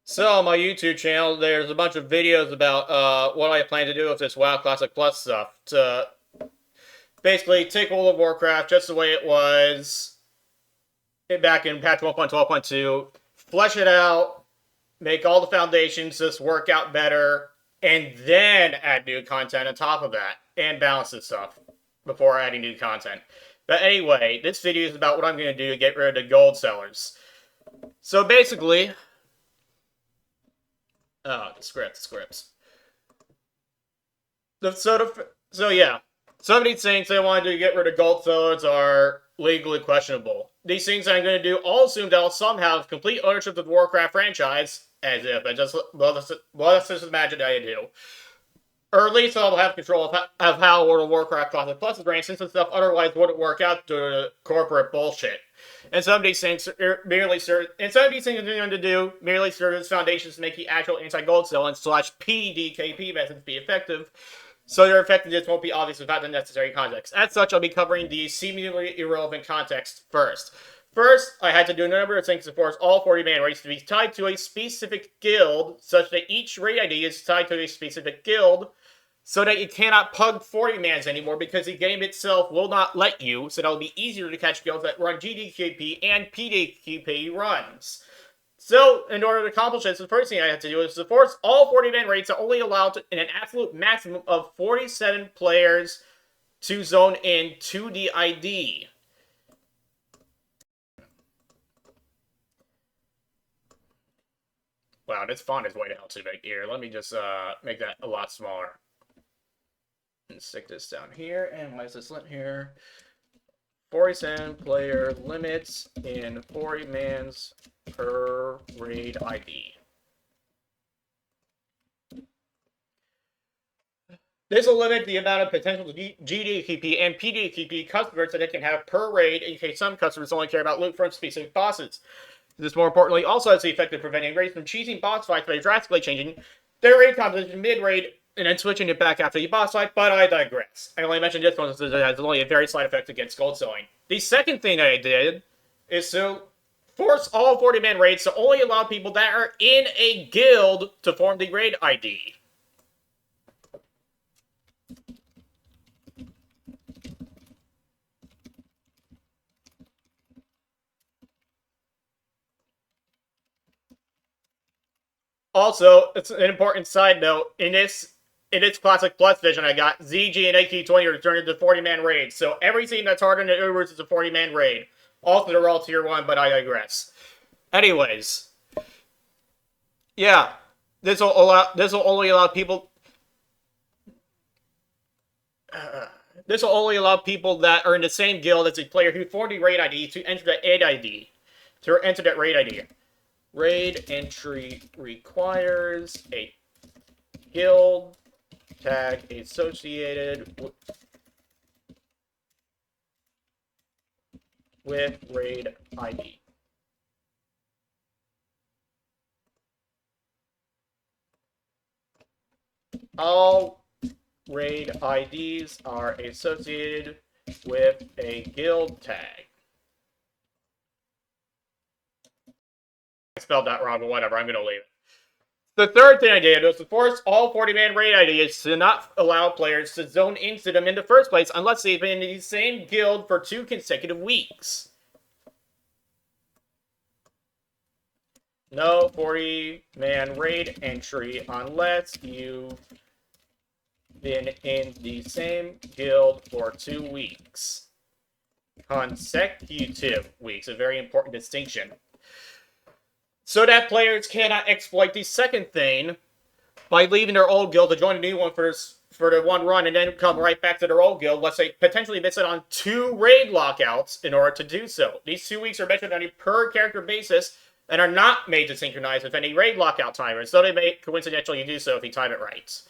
So on my YouTube channel, there's a bunch of videos about what I plan to do with this WoW Classic Plus stuff. To basically take World of Warcraft just the way it was back in patch 1.12.2, flesh it out, make all the foundations just work out better, and then add new content on top of that, and balance this stuff before adding new content. But anyway, this video is about what I'm going to do to get rid of the gold sellers. So basically, the scripts. So yeah, some of these things they wanted to get rid of gold sellers are legally questionable. These things I'm going to do all assume that I'll somehow have complete ownership of the Warcraft franchise, as if I just let's just imagine I do. Or at least I'll have control of how World of Warcraft Classic Plus is ran, since the stuff otherwise wouldn't work out due to corporate bullshit. And some of these things merely serve, and some of these things are going to do merely serve as foundations to make the actual anti-gold selling / PDKP methods be effective, so their effectiveness won't be obvious without the necessary context. As such, I'll be covering the seemingly irrelevant context first. First, I had to do a number of things to force all 40 man rates to be tied to a specific guild, such that each raid ID is tied to a specific guild, so that you cannot pug 40 mans anymore because the game itself will not let you, so that'll be easier to catch guilds that run GDQP and PDQP runs. So, in order to accomplish this, the first thing I have to do is to force all 40-man raids to only allow in an absolute maximum of 47 players to zone in to the ID. Wow, this font is way too big here. Let me just make that a lot smaller. And stick this down here, and why is this lit here? 47 player limits in 40 mans per raid ID. This will limit the amount of potential GDQP and PDQP customers that it can have per raid, in case some customers only care about loot from specific bosses. This, more importantly, also has the effect of preventing raids from cheesing boss fights by drastically changing their raid composition mid-raid and then switching it back after the boss fight, but I digress. I only mentioned this one because it has only a very slight effect against gold selling. The second thing that I did is to force all 40-man raids to only allow people that are in a guild to form the raid ID. Also, it's an important side note, in its Classic Plus vision, I got ZG and AQ20 are turned into 40-man raids. So every team that's harder than Ubers is a 40-man raid. Also, they're all tier 1, but I digress. Anyways. Yeah. This will only allow people... this will only allow people that are in the same guild as a player who formed the raid ID to enter that raid ID. To enter that raid ID. Raid entry requires a guild tag associated with raid ID. All raid IDs are associated with a guild tag. I spelled that wrong, but whatever, I'm going to leave it. The third thing I did was to force all 40-man raid IDs to not allow players to zone into them in the first place unless they've been in the same guild for 2 consecutive weeks. No 40-man raid entry unless you've been in the same guild for 2 weeks. Consecutive weeks, a very important distinction. So that players cannot exploit the second thing by leaving their old guild to join a new one for the one run and then come right back to their old guild, unless they potentially miss it on 2 raid lockouts in order to do so. These 2 weeks are measured on a per character basis and are not made to synchronize with any raid lockout timers, though they may coincidentally do so if you time it right.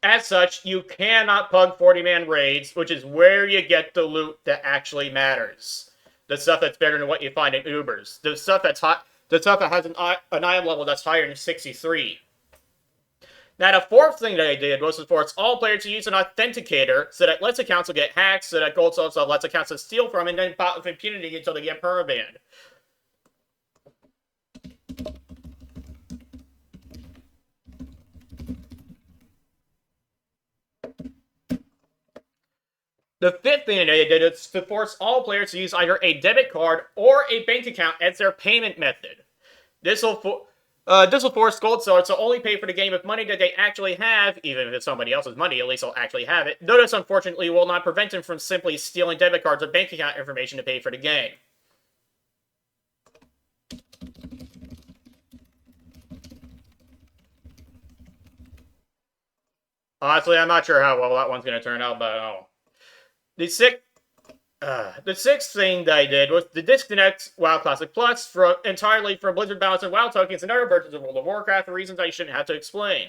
As such, you cannot pug 40-man raids, which is where you get the loot that actually matters. The stuff that's better than what you find in Ubers. The stuff that's hot. the stuff that has an item level that's higher than 63. Now, the fourth thing that I did was to force all players to use an authenticator so that less accounts will get hacked, so that gold sellers have less accounts to steal from, and then bot with impunity until they get permabanned. The fifth thing they did is to force all players to use either a debit card or a bank account as their payment method. This will force gold sellers to only pay for the game with money that they actually have, even if it's somebody else's money, at least they'll actually have it. Though this, unfortunately, will not prevent them from simply stealing debit cards or bank account information to pay for the game. Honestly, I'm not sure how well that one's going to turn out, but oh. The sixth thing that I did was to disconnect WoW Classic Plus entirely from Blizzard Balance and WoW tokens and other versions of World of Warcraft for reasons I shouldn't have to explain.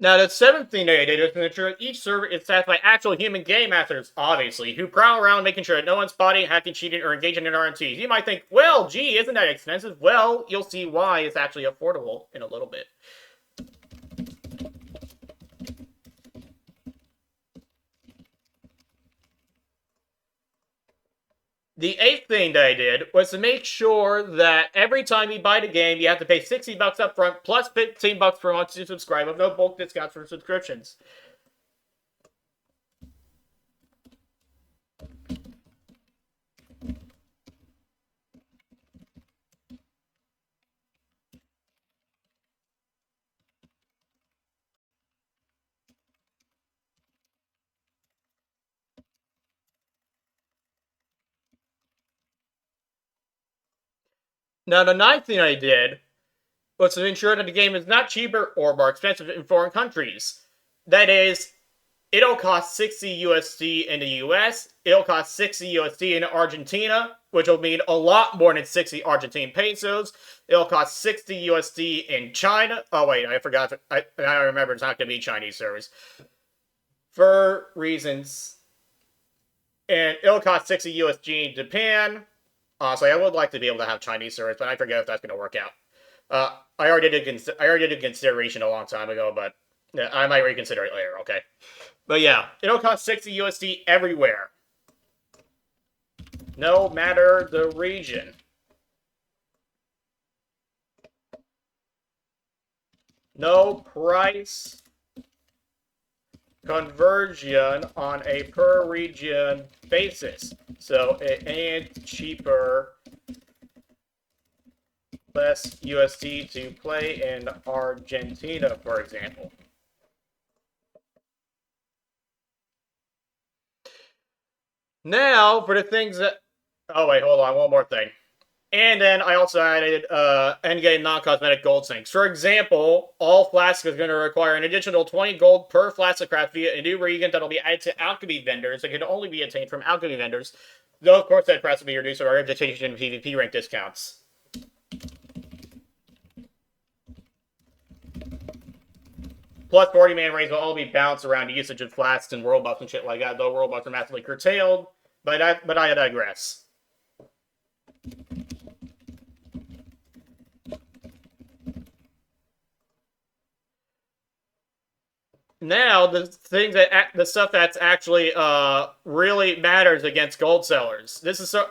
Now, the seventh thing they did is to ensure that each server is staffed by actual human game masters, obviously, who prowl around making sure that no one's spotting, hacking, cheating, or engaging in RMTs. You might think, well, gee, isn't that expensive? Well, you'll see why it's actually affordable in a little bit. The eighth thing that I did was to make sure that every time you buy the game, you have to pay $60 up front plus $15 per month to subscribe with no bulk discounts for subscriptions. Now, the ninth thing I did was to ensure that the game is not cheaper or more expensive in foreign countries. That is, it'll cost 60 USD in the US, it'll cost 60 USD in Argentina, which will mean a lot more than 60 Argentine pesos. It'll cost 60 USD in China. Oh, wait, I forgot. I remember it's not going to be Chinese servers. For reasons. And it'll cost 60 USD in Japan. Honestly, I would like to be able to have Chinese servers, but I forget if that's going to work out. I already did consideration a long time ago, but yeah, I might reconsider it later, okay? But yeah, it'll cost 60 USD everywhere. No matter the region. No price conversion on a per region basis. So it ain't cheaper, less USD to play in Argentina, for example. Now, for the things that... Oh, wait, hold on, one more thing. And then I also added endgame non-cosmetic gold sinks. For example, all flasks is going to require an additional 20 gold per flask of craft via a new reagent that will be added to alchemy vendors that can only be obtained from alchemy vendors. Though, of course, that price will be reduced by reputation and PvP rank discounts. Plus, 40-man raids will all be balanced around usage of flasks and world buffs and shit like that, though world buffs are massively curtailed. But I digress. Now, the stuff that's actually really matters against gold sellers. This is so...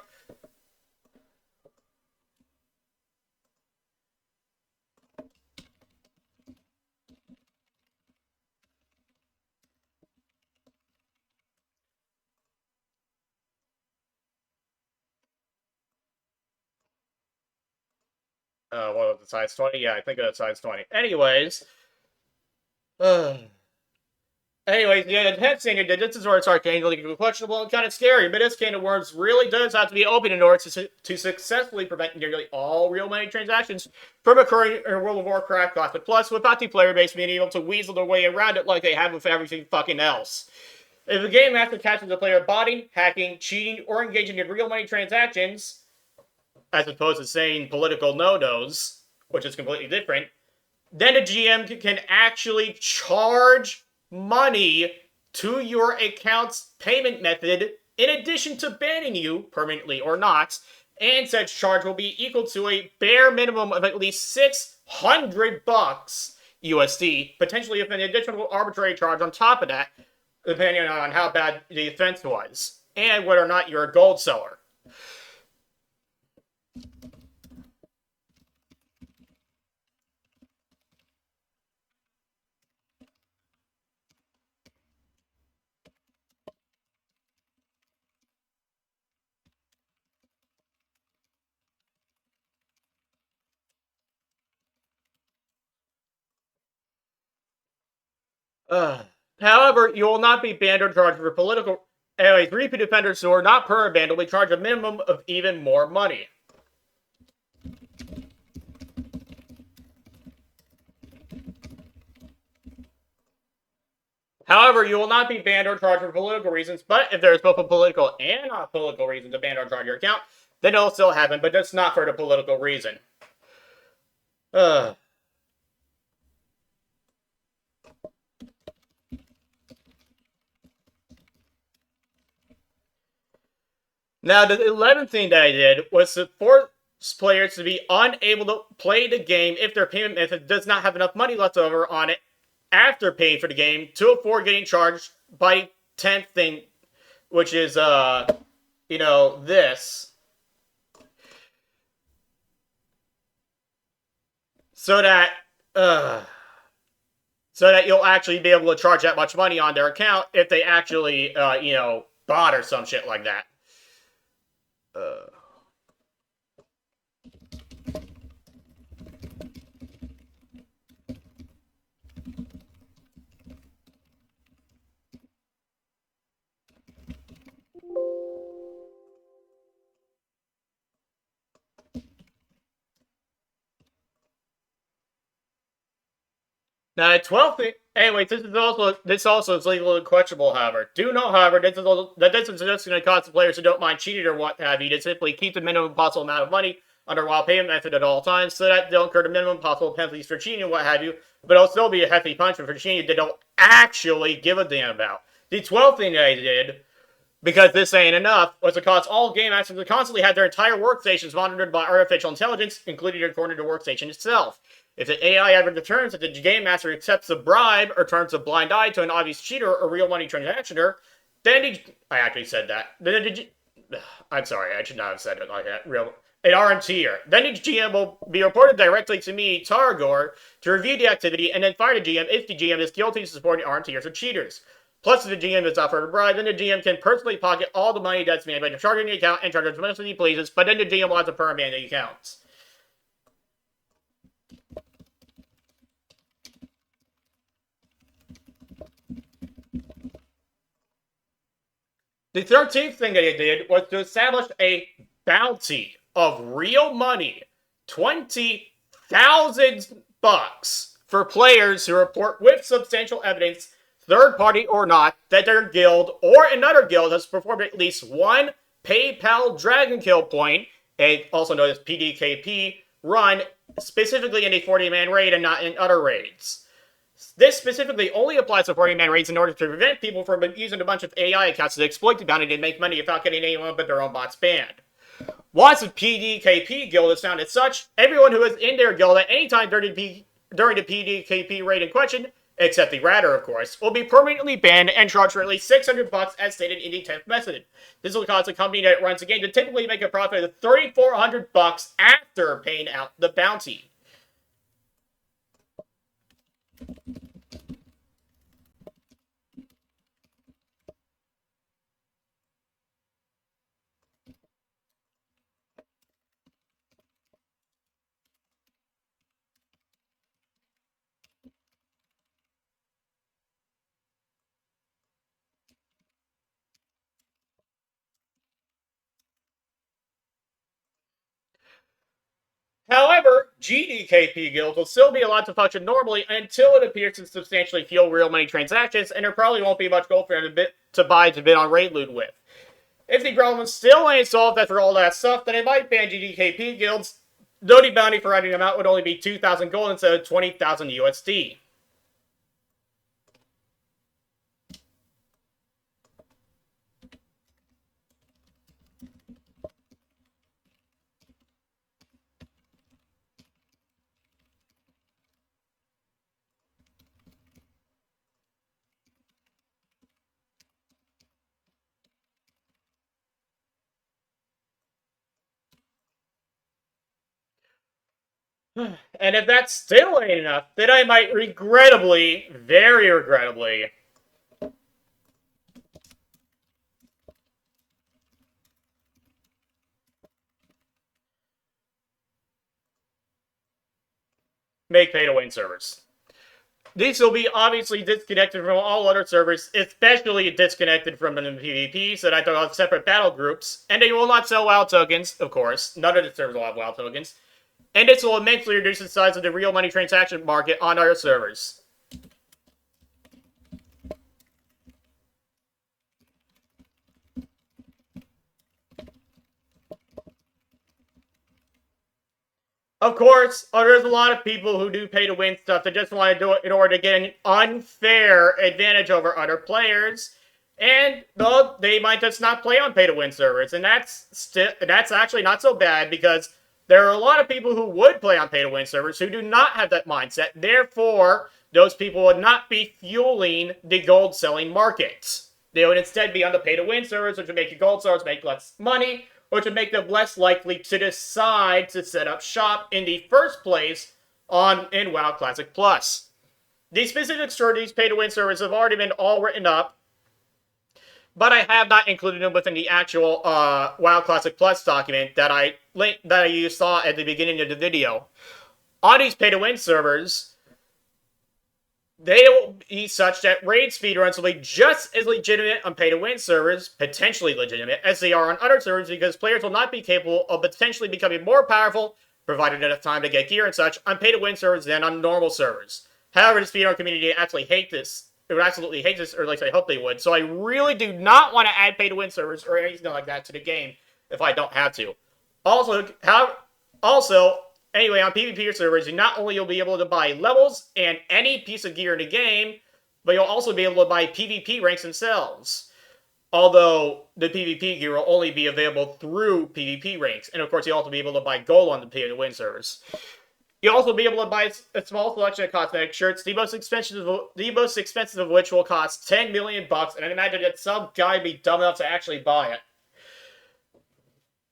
what was it, size 20? Yeah, I think it's size 20. Anyways, Anyways, yeah, the next thing, this is where it starts getting questionable and kind of scary, but this can of worms really does have to be open in order to successfully prevent nearly all real money transactions from occurring in World of Warcraft Classic Plus without the player base being able to weasel their way around it like they have with everything fucking else. If the game master catches a player botting, hacking, cheating, or engaging in real money transactions, as opposed to saying political no-nos, which is completely different, then the GM can actually charge money to your account's payment method in addition to banning you, permanently or not, and such charge will be equal to a bare minimum of at least $600 USD, potentially with an additional arbitrary charge on top of that, depending on how bad the offense was, and whether or not you're a gold seller. However, you will not be banned or charged for political. Anyways, repeat offenders who are not perma banned will be charged a minimum of even more money. However, you will not be banned or charged for political reasons, but if there is both a political and not political reason to ban or charge your account, then it'll still happen, but just not for the political reason. Now, the 11th thing that I did was to force players to be unable to play the game if their payment method does not have enough money left over on it after paying for the game to afford getting charged by 10th thing, which is, this. So that, you'll actually be able to charge that much money on their account if they actually, bot or some shit like that. Now, the 12th thing. Anyway, this also is legally questionable. However, do note, however, this is just going to cause the players who don't mind cheating or what have you to simply keep the minimum possible amount of money under a WoW payment method at all times, so that they'll incur the minimum possible penalties for cheating and what have you. But it'll still be a hefty punishment for cheating they don't actually give a damn about. The 12th thing that I did, because this ain't enough, was to cause all game masters to constantly have their entire workstations monitored by artificial intelligence, including according to the workstation itself. If the AI ever determines that the game master accepts a bribe or turns a blind eye to an obvious cheater or real money transactioner, then I actually said that. I'm sorry, I should not have said it like that. An RMTer. Then each GM will be reported directly to me, Tarregor, to review the activity and then fire the GM if the GM is guilty of supporting RMTers or cheaters. Plus, if the GM is offered a bribe, then the GM can personally pocket all the money that's made by charging the account and charge as much as he pleases, but then the GM will have to permit the accounts. The 13th thing that he did was to establish a bounty of real money, $20,000 for players who report with substantial evidence, third party or not, that their guild or another guild has performed at least one PayPal Dragon Kill point, also known as PDKP, run specifically in a 40-man raid and not in other raids. This specifically only applies to 40-man raids in order to prevent people from using a bunch of AI accounts to exploit the bounty and make money without getting anyone but their own bots banned. Once a PDKP guild is found as such, everyone who is in their guild at any time during the PDKP raid in question, except the Ratter, of course, will be permanently banned and charged for at least $600 as stated in the 10th method. This will cause the company that runs the game to typically make a profit of $3,400 after paying out the bounty. However, GDKP guilds will still be allowed to function normally until it appears to substantially fuel real money transactions, and there probably won't be much gold for them to buy to bid on raid loot with. If the problem still ain't solved after all that stuff, then it might ban GDKP guilds, though the bounty for writing them out would only be 2,000 gold instead of 20,000 USD. And if that still ain't enough, then I might regrettably, very regrettably, make pay-to-win servers. These will be obviously disconnected from all other servers, especially disconnected from the PvP, so that they'll have separate battle groups, and they will not sell WoW tokens, of course. None of the servers will have WoW tokens. And this will immensely reduce the size of the real money transaction market on our servers. Of course, there's a lot of people who do pay to win stuff that just want to do it in order to get an unfair advantage over other players. And though they might just not play on pay to win servers, and that's actually not so bad because there are a lot of people who would play on pay to win servers who do not have that mindset. Therefore, those people would not be fueling the gold selling market. They would instead be on the pay to win servers, which would make the gold sellers make less money, which would make them less likely to decide to set up shop in the first place in WoW Classic Plus. The specifics for these pay-to-win servers have already been all written up, but I have not included them within the actual WoW Classic Plus document that you saw at the beginning of the video. On these pay-to-win servers, they will be such that raid speedruns will be just as legitimate on pay-to-win servers, potentially legitimate, as they are on other servers because players will not be capable of potentially becoming more powerful, provided enough time to get gear and such, on pay-to-win servers than on normal servers. However, the speedrun community actually hate this. They would absolutely hate this, or at least I hope they would. So I really do not want to add pay-to-win servers or anything like that to the game if I don't have to. Anyway, on PvP servers, not only you'll be able to buy levels and any piece of gear in the game, but you'll also be able to buy PvP ranks themselves. Although the PvP gear will only be available through PvP ranks. And of course, you'll also be able to buy gold on the pay-to-win servers. You'll also be able to buy a small selection of cosmetic shirts, the most expensive of which will cost 10 million bucks, and I imagine that some guy be dumb enough to actually buy it.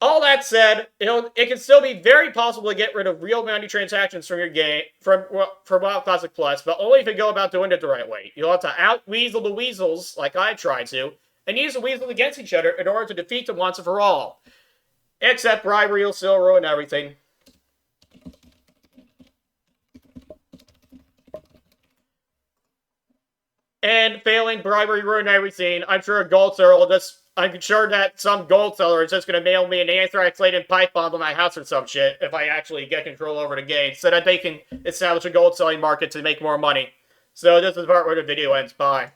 All that said, it can still be very possible to get rid of real money transactions from your game, from WoW Classic Plus, but only if you go about doing it the right way. You'll have to out-weasel the weasels, like I tried to, and use the weasels against each other in order to defeat them once and for all. Except bribery will still ruin everything. And failing bribery ruin everything, I'm sure that some gold seller is just going to mail me an anthrax-laden pipe bomb to my house or some shit if I actually get control over the game, so that they can establish a gold selling market to make more money. So this is the part where the video ends. Bye.